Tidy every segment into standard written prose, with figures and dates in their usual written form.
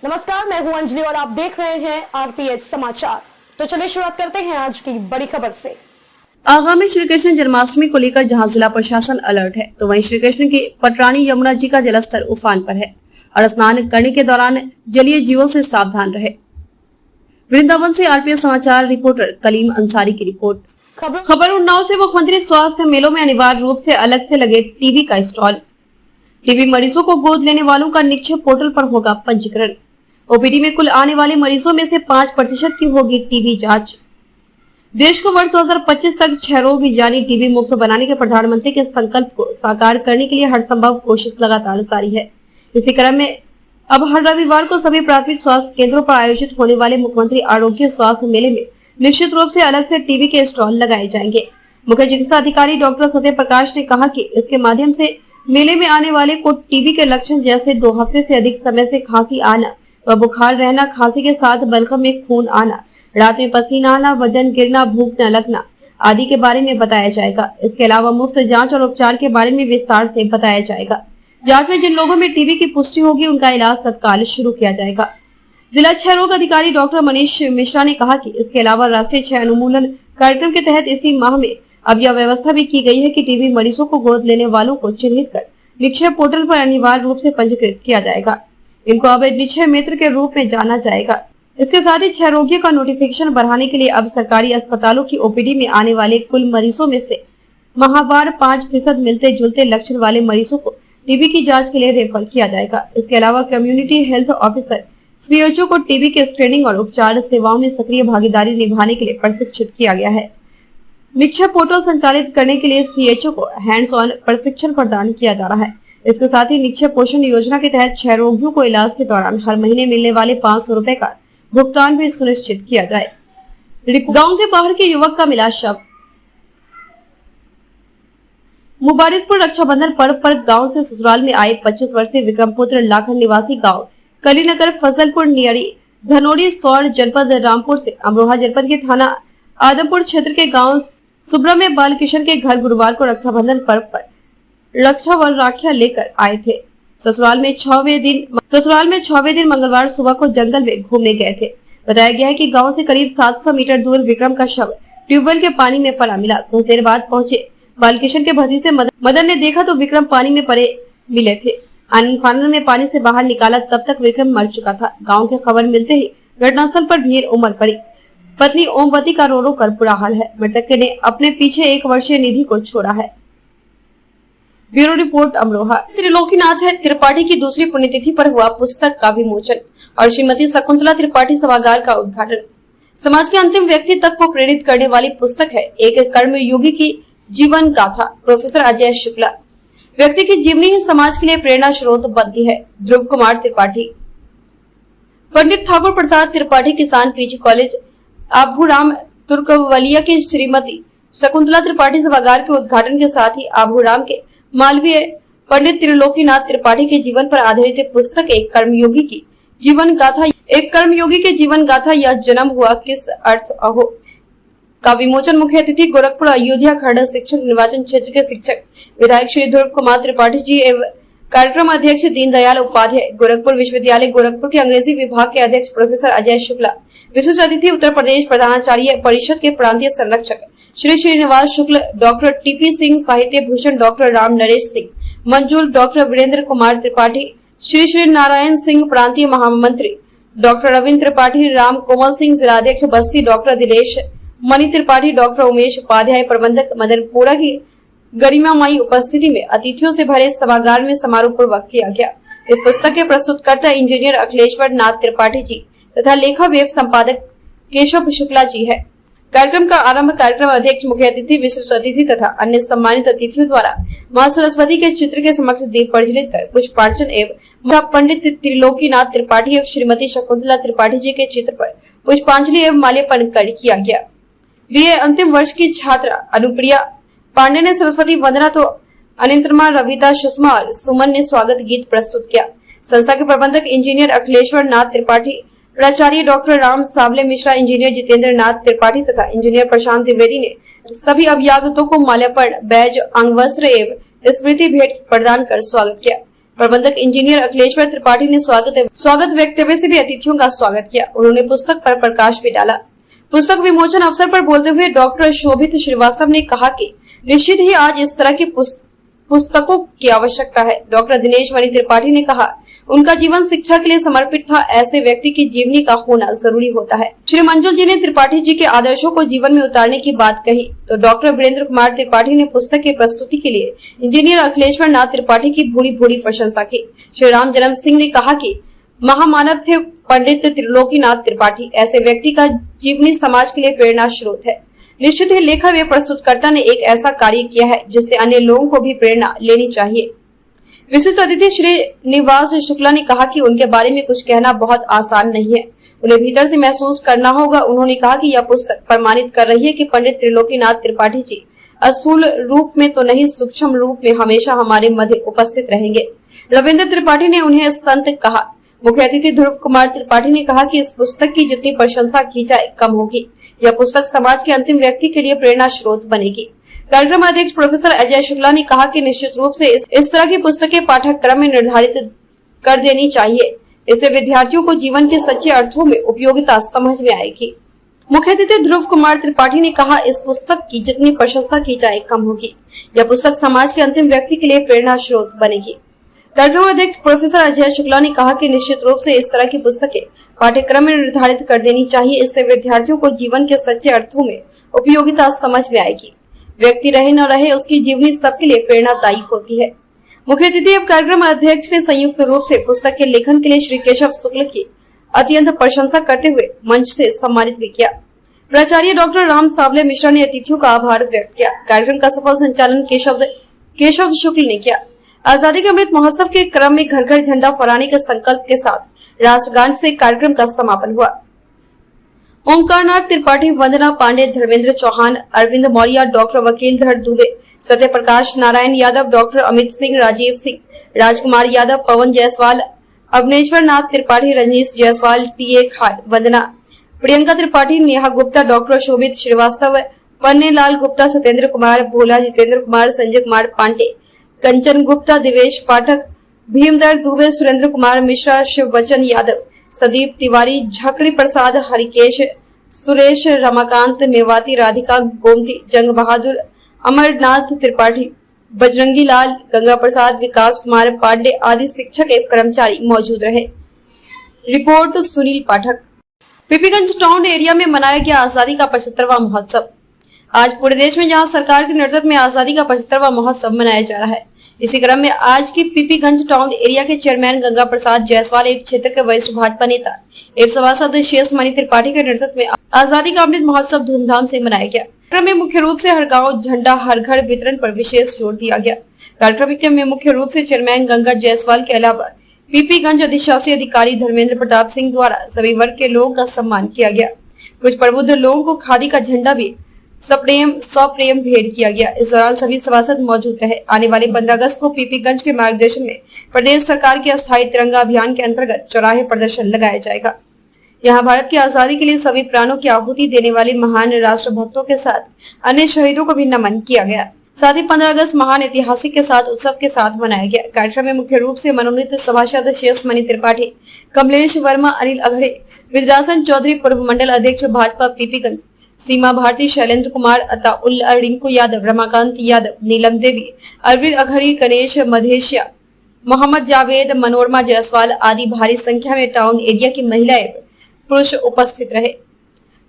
नमस्कार, मैं हूं अंजलि और आप देख रहे हैं आरपीएस समाचार। तो चलिए शुरुआत करते हैं आज की बड़ी खबर से। आगामी श्री कृष्ण जन्माष्टमी को लेकर जहां जिला प्रशासन अलर्ट है, तो वहीं श्री कृष्ण की पटरानी यमुना जी का जलस्तर उफान पर है और स्नान करने के दौरान जलीय जीवों से सावधान रहे। वृंदावन से आरपीएस समाचार रिपोर्टर कलीम अंसारी की रिपोर्ट। खबर उन्नाव से। मुख्यमंत्री स्वास्थ्य मेलों में अनिवार्य रूप से अलग से लगे टीबी का स्टॉल। टीबी मरीजों को गोद लेने वालों का निक्षेप पोर्टल पर होगा पंजीकरण। ओपीडी में कुल आने वाले मरीजों में से 5% की होगी टीबी जांच। देश को वर्ष 2025 तक क्षय रोग यानी टीबी मुक्त बनाने के प्रधानमंत्री के संकल्प को साकार करने के लिए हर संभव कोशिश लगातार जारी है। इसी क्रम में अब हर रविवार को सभी प्राथमिक स्वास्थ्य केंद्रों पर आयोजित होने वाले मुख्यमंत्री आरोग्य स्वास्थ्य मेले में निश्चित रूप से अलग से टीबी के स्टॉल लगाए जाएंगे। मुख्य चिकित्सा अधिकारी डॉक्टर सत्य प्रकाश ने कहा कि इसके माध्यम से मेले में आने वाले को टीबी के लक्षण जैसे 2 हफ्ते से अधिक समय से खांसी आना व बुखार रहना, खांसी के साथ बलगम में खून आना, रात में पसीना आना, वजन गिरना, भूख न लगना आदि के बारे में बताया जाएगा। इसके अलावा मुफ्त जांच और उपचार के बारे में विस्तार से बताया जाएगा। जांच में जिन लोगों में टीबी की पुष्टि होगी उनका इलाज तत्काल शुरू किया जाएगा। जिला क्षय रोग अधिकारी डॉक्टर मनीष मिश्रा ने कहा कि इसके अलावा राष्ट्रीय क्षय उन्मूलन कार्यक्रम के तहत इसी माह में अब यह व्यवस्था भी की गई है कि टीबी मरीजों को गोद लेने वालों को चिन्हित कर निक्षेप पोर्टल पर अनिवार्य रूप से पंजीकृत किया जाएगा। इनको अब निक्षय मित्र के रूप में जाना जाएगा। इसके साथ ही क्षय रोगियों का नोटिफिकेशन बढ़ाने के लिए अब सरकारी अस्पतालों की ओपीडी में आने वाले कुल मरीजों में से माहवार 5% मिलते जुलते लक्षण वाले मरीजों को टीबी की जांच के लिए रेफर किया जाएगा। इसके अलावा कम्युनिटी हेल्थ ऑफिसर सीएचओ को टीबी के स्क्रीनिंग और उपचार सेवाओं में सक्रिय भागीदारी निभाने के लिए प्रशिक्षित किया गया है। निक्षय पोर्टल संचालित करने के लिए सीएचओ को हैंड्स ऑन प्रशिक्षण प्रदान किया जा रहा है। इसके साथ ही निक्षय पोषण योजना के तहत क्षय रोगियों को इलाज के दौरान हर महीने मिलने वाले 500 रुपए का भुगतान भी सुनिश्चित किया जाए। गांव के बाहर के युवक का मिला शव। मुबारिकपुर रक्षाबंधन पर्व पर गांव से ससुराल में आए 25 वर्षीय विक्रमपुत्र लाखन निवासी गांव कलीनगर फजलपुर नियरी धनोड़ी सौर जनपद रामपुर से अमरोहा जनपद के थाना आदमपुर क्षेत्र के गांव सुब्रा में बाल किशन के घर गुरुवार को रक्षाबंधन पर्व पर रक्षा व राखियां लेकर आए थे। ससुराल में 6वें दिन मंगलवार सुबह को जंगल में घूमने गए थे। बताया गया है कि गांव से करीब 700 मीटर दूर विक्रम का शव ट्यूबवेल के पानी में पड़ा मिला। कुछ देर बाद पहुंचे बालकिशन के भतीजे मदन ने देखा तो विक्रम पानी में पड़े मिले थे। आनंद फानंद में पानी से बाहर निकाला, तब तक विक्रम मर चुका था। गाँव की खबर मिलते ही घटनास्थल पर भीड़ उमड़ पड़ी। पत्नी ओमवती का रो रो कर बुरा हाल है। मृतक ने अपने पीछे 1 वर्षीय निधि को छोड़ा है। Bureau report Amroha. त्रिलोकीनाथ त्रिपाठी की दूसरी पुण्यतिथि पर हुआ पुस्तक का विमोचन और श्रीमती शकुंतला त्रिपाठी सभागार का उद्घाटन। समाज के अंतिम व्यक्ति तक को प्रेरित करने वाली पुस्तक है एक कर्मयोगी की जीवन गाथा। प्रोफेसर अजय शुक्ला। व्यक्ति की जीवनी ही समाज के लिए प्रेरणा स्रोत बनती है। ध्रुव कुमार त्रिपाठी। पंडित ठाकुर प्रसाद त्रिपाठी किसान पीजी कॉलेज आभूराम तुर्कवलिया की श्रीमती शकुंतला त्रिपाठी सभागार के उद्घाटन के साथ ही आभूराम के मालवीय पंडित त्रिलोकीनाथ त्रिपाठी के जीवन पर आधारित पुस्तक एक कर्मयोगी की जीवन गाथा या जन्म हुआ किस अर्थ अहो का विमोचन मुख्य अतिथि गोरखपुर अयोध्या खरड़ा शिक्षक निर्वाचन क्षेत्र के शिक्षक विधायक श्री ध्रुव कुमार त्रिपाठी जी एवं कार्यक्रम अध्यक्ष दीनदयाल उपाध्याय, गोरखपुर विश्वविद्यालय गोरखपुर के अंग्रेजी विभाग के अध्यक्ष प्रोफेसर अजय शुक्ला, विशिष्ट अतिथि उत्तर प्रदेश प्रधानाचार्य परिषद के प्रांतीय संरक्षक श्री श्रीनिवास शुक्ल, डॉक्टर टीपी सिंह, साहित्य भूषण डॉक्टर राम नरेश सिंह, मंजूर डॉक्टर वीरेंद्र कुमार त्रिपाठी, श्री नारायण सिंह प्रांतीय महामंत्री, डॉक्टर रविन्द्र त्रिपाठी, राम कोमल सिंह जिलाध्यक्ष बस्ती, डॉक्टर दिलेश मणि त्रिपाठी, डॉक्टर उमेश उपाध्याय, प्रबंधक मदनपुरा की गरिमामयी उपस्थिति में अतिथियों से भरे सभागार में समारोह पूर्वक किया गया। इस पुस्तक के प्रस्तुतकर्ता इंजीनियर अखिलेश्वर नाथ त्रिपाठी जी तथा लेखा वेब संपादक केशव शुक्ला जी है। कार्यक्रम का आरंभ कार्यक्रम अध्यक्ष, मुख्य अतिथि, विशिष्ट अतिथि तथा अन्य सम्मानित अतिथियों द्वारा मां सरस्वती के चित्र के समक्ष दीप प्रज्वलित कर पुष्पार्चन एवं पंडित त्रिलोकीनाथ त्रिपाठी एवं श्रीमती शकुंतला त्रिपाठी जी के चित्र पर पुष्पांजलि एवं माल्यार्पण कर किया गया। बीए अंतिम वर्ष की छात्रा अनुप्रिया पांडे ने सरस्वती वंदना तो अनिंद्रमा, रविता, सुषमा और सुमन ने स्वागत गीत प्रस्तुत किया। संस्था के प्रबंधक इंजीनियर अखिलेश्वर नाथ त्रिपाठी, प्राचार्य डॉक्टर राम सावले मिश्रा, इंजीनियर जितेंद्र नाथ त्रिपाठी तथा इंजीनियर प्रशांत द्विवेदी ने सभी अभ्यागतों को माल्यार्पण, बैज, अंगवस्त्र एवं स्मृति भेंट प्रदान कर स्वागत किया। प्रबंधक इंजीनियर अखिलेश्वर त्रिपाठी ने स्वागत वक्तव्य से भी अतिथियों का स्वागत किया। उन्होंने पुस्तक पर प्रकाश भी डाला। पुस्तक विमोचन अवसर पर बोलते हुए डॉक्टर शोभित श्रीवास्तव ने कहा कि निश्चित ही आज इस तरह की पुस्तकों की आवश्यकता है। डॉक्टर दिनेश मणि त्रिपाठी ने कहा उनका जीवन शिक्षा के लिए समर्पित था, ऐसे व्यक्ति की जीवनी का होना जरूरी होता है। श्री मंजुल जी ने त्रिपाठी जी के आदर्शों को जीवन में उतारने की बात कही तो डॉक्टर वीरेंद्र कुमार त्रिपाठी ने पुस्तक की प्रस्तुति के लिए इंजीनियर अखिलेश्वर नाथ त्रिपाठी की भूरी प्रशंसा की। श्री राम जन्म सिंह ने कहा कि महामानव थे पंडित त्रिलोकीनाथ त्रिपाठी, ऐसे व्यक्ति का जीवनी समाज के लिए प्रेरणा स्रोत है। निश्चित ही लेखक व प्रस्तुतकर्ता ने एक ऐसा कार्य किया है जिससे अन्य लोगों को भी प्रेरणा लेनी चाहिए। विशिष्ट अतिथि श्री निवास शुक्ला ने कहा कि उनके बारे में कुछ कहना बहुत आसान नहीं है, उन्हें भीतर से महसूस करना होगा। उन्होंने कहा कि यह पुस्तक प्रमाणित कर रही है कि पंडित त्रिलोकीनाथ त्रिपाठी जी स्थूल रूप में तो नहीं, सूक्ष्म रूप में हमेशा हमारे मध्य उपस्थित रहेंगे। रविंद्र त्रिपाठी ने उन्हें संत कहा। मुख्य अतिथि ध्रुव कुमार त्रिपाठी ने कहा कि इस पुस्तक की जितनी प्रशंसा की जाए कम होगी। यह पुस्तक समाज के अंतिम व्यक्ति के लिए प्रेरणा स्रोत बनेगी। कार्यक्रम अध्यक्ष प्रोफेसर अजय शुक्ला ने कहा कि निश्चित रूप से इस तरह की पुस्तकें पाठ्यक्रम में निर्धारित कर देनी चाहिए। इससे विद्यार्थियों को जीवन के सच्चे अर्थों में उपयोगिता समझ में आएगी। मुख्य अतिथि ध्रुव कुमार त्रिपाठी ने कहा इस पुस्तक की जितनी प्रशंसा की जाए कम होगी। यह पुस्तक समाज के अंतिम व्यक्ति के लिए प्रेरणा स्रोत बनेगी। कार्यक्रम अध्यक्ष प्रोफेसर अजय शुक्ला ने कहा कि निश्चित रूप से इस तरह की पुस्तकें पाठ्यक्रम में निर्धारित कर देनी चाहिए। इससे विद्यार्थियों को जीवन के सच्चे अर्थों में उपयोगिता समझ में आएगी। व्यक्ति रहे न रहे, उसकी जीवनी सबके लिए प्रेरणादायी होती है। मुख्य अतिथि एवं कार्यक्रम अध्यक्ष ने संयुक्त रूप से पुस्तक के लेखन के लिए श्री केशव शुक्ल की अत्यंत प्रशंसा करते हुए मंच से सम्मानित भी किया। प्राचार्य डॉक्टर राम सावले मिश्रा ने अतिथियों का आभार व्यक्त किया। कार्यक्रम का सफल संचालन केशव शुक्ल ने किया। आजादी के अमृत महोत्सव के क्रम में घर घर झंडा फहराने के संकल्प के साथ राष्ट्रगान से कार्यक्रम का समापन हुआ। ओंकारनाथ त्रिपाठी, वंदना पांडे, धर्मेंद्र चौहान, अरविंद मौर्य, डॉक्टर वकील धर दुबे, सत्य प्रकाश नारायण यादव, डॉक्टर अमित सिंह, राजीव सिंह, राजकुमार यादव, पवन जायसवाल, अवनेश्वर नाथ त्रिपाठी, रजनीश जायसवाल, टीए खार, वंदना, प्रियंका त्रिपाठी, नेहा गुप्ता, डॉक्टर शोभित श्रीवास्तव, पन्नेलाल गुप्ता, सत्येंद्र कुमार भोला, जितेंद्र कुमार, संजय कुमार पांडे, कंचन गुप्ता, दिवेश पाठक, भीमदर दुबे, सुरेंद्र कुमार मिश्रा, शिव बच्चन यादव, सदीप तिवारी, झकड़ी प्रसाद, हरिकेश, सुरेश, रमाकांत, मेवाती, राधिका, गोमती, जंग बहादुर, अमरनाथ त्रिपाठी, बजरंगी लाल, गंगा प्रसाद, विकास कुमार पांडे आदि शिक्षक एवं कर्मचारी मौजूद रहे। रिपोर्ट सुनील पाठक। पीपीगंज टाउन एरिया में मनाया गया आजादी का 75वां महोत्सव। आज पूरे देश में जहां सरकार के नेतृत्व में आजादी का 75वां महोत्सव मनाया जा रहा है, इसी क्रम में आज की पीपीगंज टाउन एरिया के चेयरमैन गंगा प्रसाद जायसवाल एक क्षेत्र के वरिष्ठ भाजपा नेता एवं सभासद शेष मणि त्रिपाठी के नेतृत्व में आजादी का अमृत महोत्सव धूमधाम से मनाया गया। कार्यक्रम में मुख्य रूप से हर गाँव झंडा हर घर वितरण पर विशेष जोर दिया गया। कार्यक्रम में मुख्य रूप से चेयरमैन गंगा जायसवाल के अलावा पीपीगंज अधिशासी अधिकारी धर्मेंद्र प्रताप सिंह द्वारा सभी वर्ग के लोगों का सम्मान किया गया। कुछ प्रबुद्ध लोगों को खादी का झंडा भी सप्रेम भेंट किया गया। इस दौरान सभी सभासद मौजूद रहे। आने वाले 15 अगस्त को पीपीगंज के मार्गदर्शन में प्रदेश सरकार के अस्थायी तिरंगा अभियान के अंतर्गत चौराहे प्रदर्शन लगाया जाएगा। यहाँ भारत की आजादी के लिए सभी प्राणों की आहुति देने वाले महान राष्ट्रभक्तों के साथ अन्य शहीदों को भी नमन किया गया। साथ ही 15 अगस्त महान ऐतिहासिक के साथ उत्सव के साथ मनाया गया। कार्यक्रम में मुख्य रूप से मनोनीत सभासद शेष मणि त्रिपाठी, कमलेश वर्मा, अनिल अघड़े, विद्रासन चौधरी, पूर्व मंडल अध्यक्ष भाजपा पीपीगंज, सीमा भारती, शैलेंद्र कुमार, अताउल्ला, रिंकू यादव, रमाकांत यादव, नीलम देवी, अरविंद अघड़ी, गणेश मधेशिया, मोहम्मद जावेद, मनोरमा जायसवाल आदि भारी संख्या में टाउन एरिया की महिलाएं पुरुष उपस्थित रहे।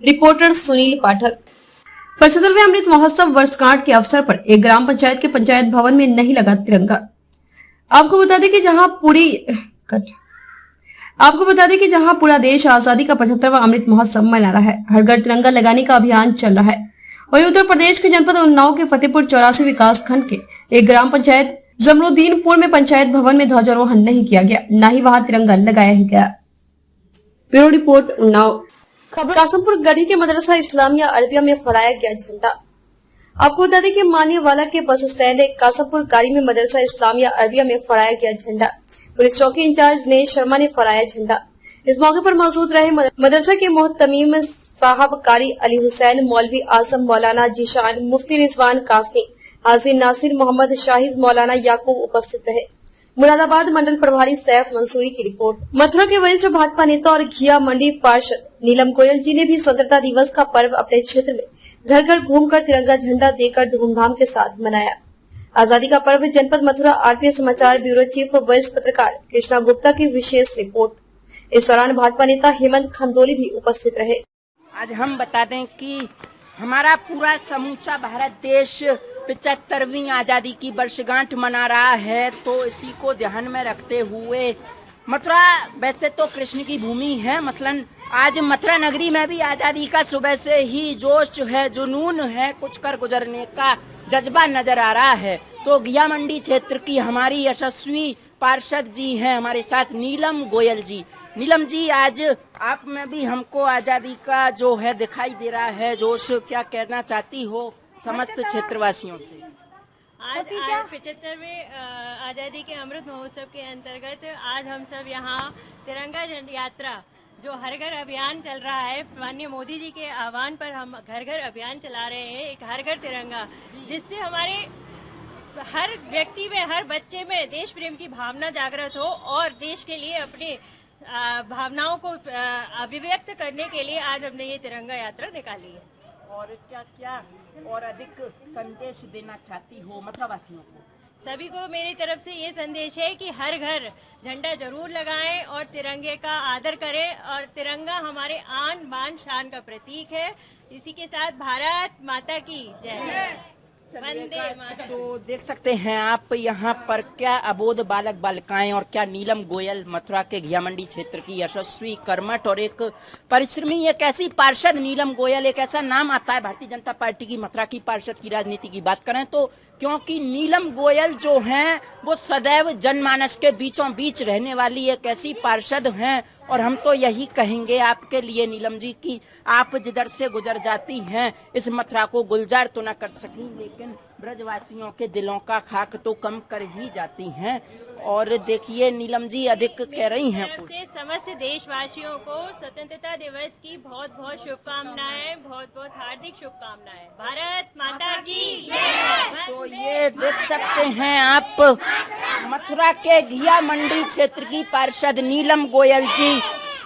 रिपोर्टर सुनील पाठक। 75वें अमृत महोत्सव वर्षगांठ के अवसर पर एक ग्राम पंचायत के पंचायत भवन में नहीं लगा तिरंगा। आपको बता दें कि जहां पूरा देश आजादी का 75वां अमृत महोत्सव मना रहा है, हर घर तिरंगा लगाने का अभियान चल रहा है। वहीं उत्तर प्रदेश के जनपद उन्नाव के फतेहपुर 84 विकास खंड के एक ग्राम पंचायत जमरुद्दीनपुर में पंचायत भवन में ध्वजारोहण नहीं किया गया, न ही वहां तिरंगा लगाया ही गया। Bureau report Unnao. कासमपुर गढ़ी के मदरसा इस्लामिया अरबिया में फहराया गया झंडा। आपको बता दें कि मानियावाला के बस स्टैंड कासमपुर गाड़ी में मदरसा इस्लामिया अरबिया में फहराया गया झंडा। पुलिस चौकी इंचार्ज दिनेश शर्मा ने फहराया झंडा। इस मौके पर मौजूद रहे मदरसा के मोहतमीम साहब, कारी अली हुसैन, मौलवी आसम, मौलाना जीशान, मुफ्ती रिजवान कासमी, हाजी नासिर, मोहम्मद शाहिद, मौलाना याकूब उपस्थित रहे। मुरादाबाद मंडल प्रभारी सैफ मंसूरी की रिपोर्ट। मथुरा के वरिष्ठ भाजपा नेता और घिया मंडी पार्षद नीलम गोयल जी ने भी स्वतंत्रता दिवस का पर्व अपने क्षेत्र में घर घर घूमकर तिरंगा झंडा देकर धूमधाम के साथ मनाया। आजादी का पर्व जनपद मथुरा। आरपीएस समाचार ब्यूरो चीफ वरिष्ठ पत्रकार कृष्णा गुप्ता की विशेष रिपोर्ट। इस दौरान भाजपा नेता हेमंत खंदोली भी उपस्थित रहे। आज हम बता दें कि हमारा पूरा समूचा भारत देश 75वीं आजादी की वर्षगांठ मना रहा है, तो इसी को ध्यान में रखते हुए मथुरा वैसे तो कृष्ण की भूमि है, मसलन आज मथुरा नगरी में भी आजादी का सुबह से ही जोश है, जुनून है, कुछ कर गुजरने का जज्बा नजर आ रहा है। तो घिया मंडी क्षेत्र की हमारी यशस्वी पार्षद जी हैं हमारे साथ, नीलम गोयल जी। नीलम जी, आज आप में भी हमको आजादी का जो है दिखाई दे रहा है जोश, क्या कहना चाहती हो समस्त क्षेत्रवासियों से? आज 75वें आज़ादी के अमृत महोत्सव के अंतर्गत आज हम सब यहाँ तिरंगा झंडा यात्रा जो हर घर अभियान चल रहा है, माननीय मोदी जी के आह्वान पर हम घर घर अभियान चला रहे हैं, एक हर घर तिरंगा, जिससे हमारे हर व्यक्ति में, हर बच्चे में देश प्रेम की भावना जागृत हो और देश के लिए अपने भावनाओं को अभिव्यक्त करने के लिए आज हमने ये तिरंगा यात्रा निकाली है। और क्या क्या और अधिक संदेश देना चाहती हो मथुरा वासियों को? सभी को मेरी तरफ से ये संदेश है कि हर घर झंडा जरूर लगाएं और तिरंगे का आदर करें, और तिरंगा हमारे आन बान शान का प्रतीक है। इसी के साथ भारत माता की जय। वंदे मातरम। तो देख सकते हैं आप यहाँ पर क्या अबोध बालक बालिकाएं और क्या नीलम गोयल, मथुरा के घिया मंडी क्षेत्र की यशस्वी, कर्मठ और एक परिश्रमी, एक ऐसी पार्षद नीलम गोयल, एक ऐसा नाम आता है भारतीय जनता पार्टी की मथुरा की पार्षद की राजनीति की बात करें तो, क्योंकि नीलम गोयल जो हैं वो सदैव जनमानस के बीचों बीच रहने वाली एक ऐसी पार्षद हैं। और हम तो यही कहेंगे आपके लिए नीलम जी कि आप जिधर से गुजर जाती हैं इस मथुरा को गुलजार तो न कर सकी, लेकिन ब्रजवासियों के दिलों का खाक तो कम कर ही जाती हैं। और देखिए नीलम जी अधिक कह रही हैं कुछ। समस्त देशवासियों को स्वतंत्रता दिवस की बहुत बहुत शुभकामनाएं, बहुत बहुत हार्दिक शुभकामनाएं। भारत माता की जय। तो ये देख सकते हैं आप मथुरा के घिया मंडी क्षेत्र की पार्षद नीलम गोयल जी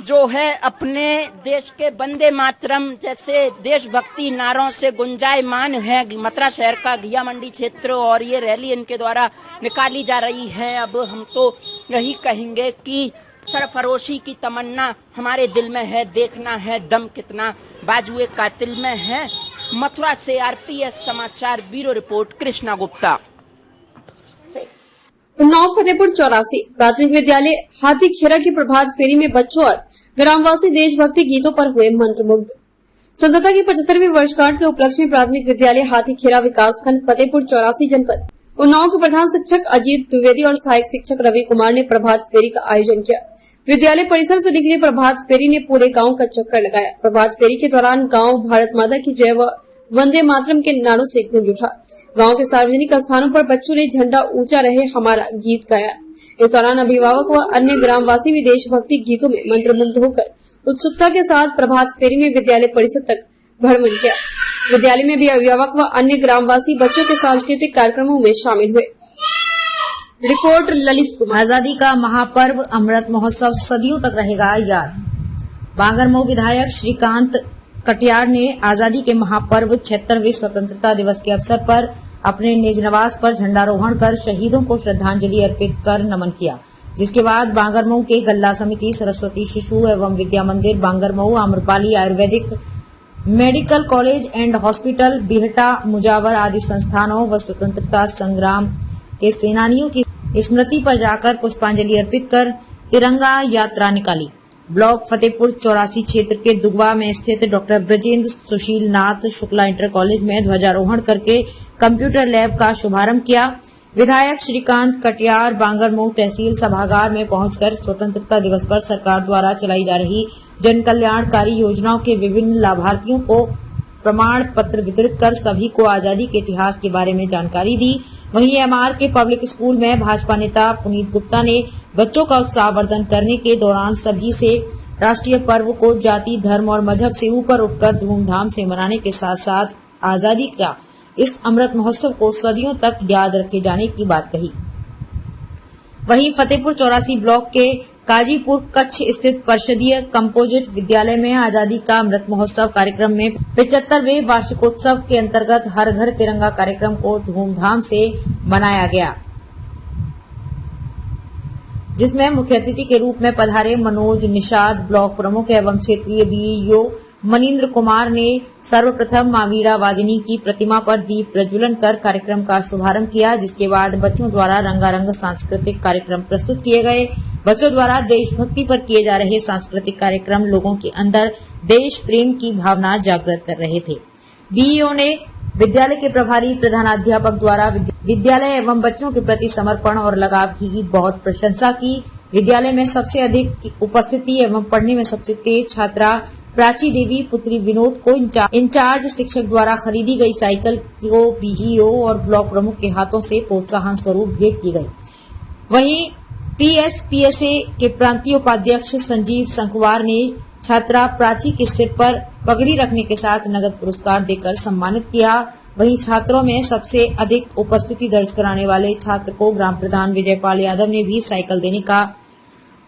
जो है अपने देश के वंदे मातरम जैसे देशभक्ति नारों से गुंजायमान है मथुरा शहर का घिया मंडी क्षेत्र, और ये रैली इनके द्वारा निकाली जा रही है। अब हम तो यही कहेंगे कि सरफरोशी की तमन्ना हमारे दिल में है, देखना है दम कितना बाजुए कातिल में है। मथुरा से आरपीएस समाचार ब्यूरो रिपोर्ट कृष्णा गुप्ता। उन्नाव फतेहपुर 84 प्राथमिक विद्यालय हाथीखेरा की प्रभात फेरी में बच्चों और ग्रामवासी देशभक्ति गीतों पर हुए मंत्रमुग्ध। स्वतंत्रता की 75वीं वर्षगांठ के उपलक्ष्य में प्राथमिक विद्यालय हाथीखेरा विकासखंड फतेहपुर 84 जनपद उन्नाव के प्रधान शिक्षक अजीत द्विवेदी और सहायक शिक्षक रवि कुमार ने प्रभात फेरी का आयोजन किया। विद्यालय परिसर से निकली प्रभात फेरी ने पूरे गांव का चक्कर लगाया। प्रभात फेरी के दौरान गांव भारत माता की जय व वंदे मातरम के नारों से गूंज उठा। गांव के सार्वजनिक स्थानों पर बच्चों ने झंडा ऊंचा रहे हमारा गीत गाया। इस दौरान अभिभावक व अन्य ग्रामवासी भी देशभक्ति गीतों में मंत्रमुग्ध होकर उत्सुकता के साथ प्रभात फेरी में विद्यालय परिसर तक भ्रमण किया। विद्यालय में भी अभिभावक व अन्य ग्रामवासी बच्चों के सांस्कृतिक कार्यक्रमों में शामिल हुए। रिपोर्ट ललित कुमार। आजादी का महापर्व अमृत महोत्सव सदियों तक रहेगा याद। बांगरमऊ विधायक श्रीकांत कटियार ने आजादी के महापर्व 76वें स्वतंत्रता दिवस के अवसर पर अपने निज निवास पर झंडारोहण कर शहीदों को श्रद्धांजलि अर्पित कर नमन किया, जिसके बाद बांगरमऊ के गल्ला समिति, सरस्वती शिशु एवं विद्या मंदिर Bangarmau, Amrapali Ayurvedic medical college and hospital, Bihta, Mujawar आदि संस्थानों व स्वतंत्रता संग्राम के सेनानियों की स्मृति पर जाकर पुष्पांजलि अर्पित कर तिरंगा यात्रा निकाली। ब्लॉक फतेहपुर 84 क्षेत्र के दुगवा में स्थित डॉक्टर ब्रजेंद्र सुशील नाथ शुक्ला इंटर कॉलेज में ध्वजारोहण करके कंप्यूटर लैब का शुभारंभ किया। विधायक श्रीकांत कटियार बांगरमऊ तहसील सभागार में पहुंचकर स्वतंत्रता दिवस पर सरकार द्वारा चलाई जा रही जन कल्याणकारी योजनाओं के विभिन्न लाभार्थियों को प्रमाण पत्र वितरित कर सभी को आजादी के इतिहास के बारे में जानकारी दी। वहीं एमआर के पब्लिक स्कूल में भाजपा नेता पुनीत गुप्ता ने बच्चों का उत्साहवर्धन करने के दौरान सभी से राष्ट्रीय पर्व को जाति, धर्म और मजहब से ऊपर उठकर धूमधाम से मनाने के साथ साथ आजादी का इस अमृत महोत्सव को सदियों तक याद रखे जाने की बात कही। वहीं फतेहपुर चौरासी ब्लॉक के काजीपुर कच्छ स्थित परिषदीय कंपोजिट विद्यालय में आजादी का अमृत महोत्सव कार्यक्रम में 75वें वार्षिकोत्सव के अंतर्गत हर घर तिरंगा कार्यक्रम को धूमधाम से मनाया गया, जिसमें मुख्य अतिथि के रूप में पधारे मनोज निषाद ब्लॉक प्रमुख एवं क्षेत्रीय बीईओ मनीन्द्र कुमार ने सर्वप्रथम मां वीणा वादिनी की प्रतिमा पर दीप प्रज्वलन कर कार्यक्रम का शुभारंभ किया, जिसके बाद बच्चों द्वारा रंगारंग सांस्कृतिक कार्यक्रम प्रस्तुत किए गए। बच्चों द्वारा देशभक्ति पर किए जा रहे सांस्कृतिक कार्यक्रम लोगों के अंदर देश प्रेम की भावना जागृत कर रहे थे। बीईओ ने विद्यालय के प्रभारी प्रधानाध्यापक द्वारा विद्यालय एवं बच्चों के प्रति समर्पण और लगाव की बहुत प्रशंसा की। विद्यालय में सबसे अधिक उपस्थिति एवं पढ़ने में सबसे तेज छात्रा प्राची देवी पुत्री विनोद को इंचार्ज शिक्षक द्वारा खरीदी गई साइकिल को बीईओ और ब्लॉक प्रमुख के हाथों से प्रोत्साहन स्वरूप भेंट की गई। वहीं पीएसपीएसए के प्रांतीय उपाध्यक्ष संजीव संखवार ने छात्रा प्राची के सिर पर पगड़ी रखने के साथ नगद पुरस्कार देकर सम्मानित किया। वहीं छात्रों में सबसे अधिक उपस्थिति दर्ज कराने वाले छात्र को ग्राम प्रधान विजयपाल यादव ने भी साइकिल देने का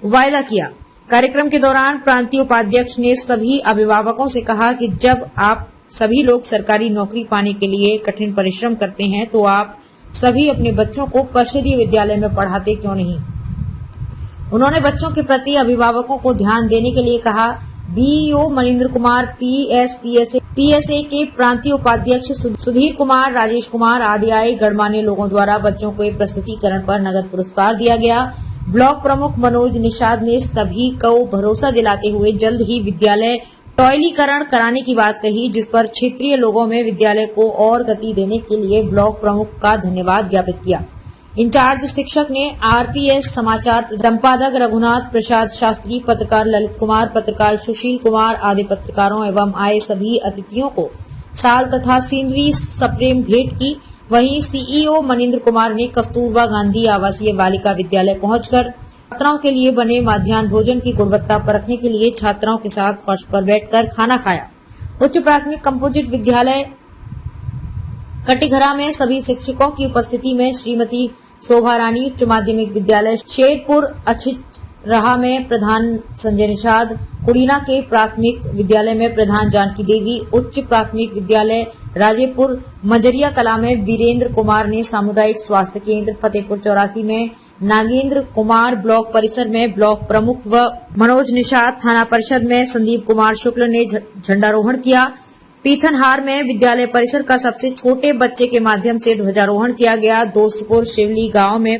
वायदा किया। कार्यक्रम के दौरान प्रांतीय उपाध्यक्ष ने सभी अभिभावकों से कहा कि जब आप सभी लोग सरकारी नौकरी पाने के लिए कठिन परिश्रम करते हैं तो आप सभी अपने बच्चों को परिषदीय विद्यालय में पढ़ाते क्यों नहीं। उन्होंने बच्चों के प्रति अभिभावकों को ध्यान देने के लिए कहा। बीईओ मनीन्द्र कुमार, पीएसए के प्रांतीय उपाध्यक्ष सुधीर कुमार, राजेश कुमार आदि आए गणमान्य लोगों द्वारा बच्चों को प्रस्तुतिकरण पर नगद पुरस्कार दिया गया। ब्लॉक प्रमुख मनोज निषाद ने सभी को भरोसा दिलाते हुए जल्द ही विद्यालय टॉयलीकरण कराने की बात कही, जिस पर क्षेत्रीय लोगों में विद्यालय को और गति देने के लिए ब्लॉक प्रमुख का धन्यवाद ज्ञापित किया। इंचार्ज शिक्षक ने आरपीएस समाचार संपादक रघुनाथ प्रसाद शास्त्री, पत्रकार ललित कुमार, पत्रकार सुशील कुमार आदि पत्रकारों एवं आए सभी अतिथियों को साल तथा सीनरी स्प्रे भेंट की। वहीं सीईओ मनीन्द्र कुमार ने कस्तूरबा गांधी आवासीय बालिका विद्यालय पहुंचकर छात्राओं के लिए बने मध्याह्न भोजन की गुणवत्ता परखने के लिए छात्राओं के साथ फर्श पर बैठकर खाना खाया। उच्च प्राथमिक कंपोजिट विद्यालय कटिघरा में सभी शिक्षकों की उपस्थिति में श्रीमती शोभा रानी, उच्च माध्यमिक विद्यालय शेरपुर अछिरहा में प्रधान संजय निषाद, कुड़ीना के प्राथमिक विद्यालय में प्रधान जानकी देवी, उच्च प्राथमिक विद्यालय राजेपुर मजरिया कला में वीरेंद्र कुमार ने, सामुदायिक स्वास्थ्य केंद्र फतेहपुर चौरासी में नागेंद्र कुमार, ब्लॉक परिसर में ब्लॉक प्रमुख व मनोज निषाद, थाना परिषद में संदीप कुमार शुक्ल ने झंडारोहण किया। पीथनहार में विद्यालय परिसर का सबसे छोटे बच्चे के माध्यम से ध्वजारोहण किया गया। दोस्तपुर शिवली गांव में